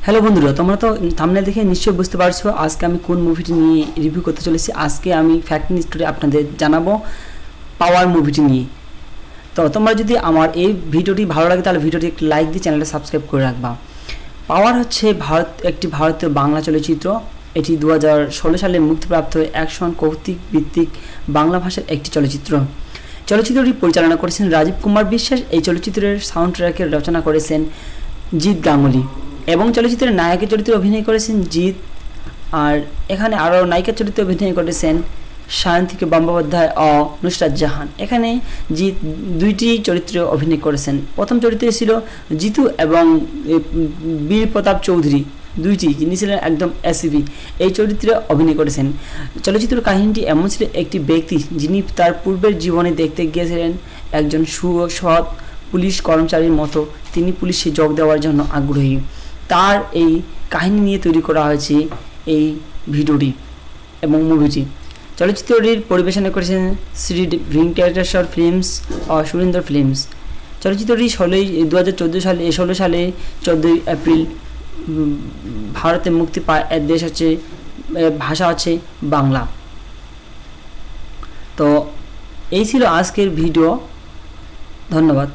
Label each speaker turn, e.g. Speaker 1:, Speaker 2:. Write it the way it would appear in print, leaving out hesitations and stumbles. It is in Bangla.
Speaker 1: হ্যালো বন্ধুরা, তোমরা তো থাম্বনেল দেখে নিশ্চয়ই বুঝতে পারছো আজকে আমি কোন মুভিটি নিয়ে রিভিউ করতে চলেছি। আজকে আমি ফ্যাক্ট নিউজ স্টোরি আপনাদের জানাবো পাওয়ার মুভিটি নিয়ে। তো তোমরা যদি আমার এই ভিডিওটি ভালো লাগে তাহলে ভিডিওটি একটি লাইক দিয়ে চ্যানেলটা সাবস্ক্রাইব করে রাখবা। পাওয়ার হচ্ছে একটি ভারতীয় বাংলা চলচ্চিত্র। এটি 2016 সালে মুক্তিপ্রাপ্ত অ্যাকশন কৌতুক ভিত্তিক বাংলা ভাষার একটি চলচ্চিত্র। চলচ্চিত্রটি পরিচালনা করেছেন রাজীব কুমার বিশ্বাস। এই চলচ্চিত্রের সাউন্ড ট্র্যাকের রচনা করেছেন জিৎ গাঙ্গুলি এবং চলচ্চিত্রের নায়কের চরিত্রে অভিনয় করেছেন জিৎ। আর এখানে আরও নায়িকার চরিত্রে অভিনয় করেছেন সায়ন্তিকা বন্দ্যোপাধ্যায় ও নুসরাত জাহান। এখানে জিৎ দুইটি চরিত্রে অভিনয় করেছেন। প্রথম চরিত্রে ছিল জিতু এবং বীর প্রতাপ চৌধুরী, দুইটি যিনি ছিলেন একদম এসিবি, এই চরিত্রে অভিনয় করেছেন। চলচ্চিত্রের কাহিনীটি এমন ছিল, একটি ব্যক্তি যিনি তার পূর্বের জীবনে দেখতে গিয়েছিলেন একজন সৎ পুলিশ কর্মচারীর মতো, তিনি পুলিশে যোগ দেওয়ার জন্য আগ্রহী। তার এই কাহিনী নিয়ে তৈরি করা হয়েছে এই ভিডিওটি এবং মুভিটি। চলচ্চিত্রটির পরিবেশনা করেছেন শ্রী ভেঙ্কটেশ্বর ফিল্মস ও সুরেন্দ্র ফিল্মস। চলচ্চিত্রটি 2016 সালে 14 এপ্রিল ভারতে মুক্তি পায়। এর দেশ হচ্ছে, ভাষা হচ্ছে বাংলা। তো এই ছিল আজকের ভিডিও। ধন্যবাদ।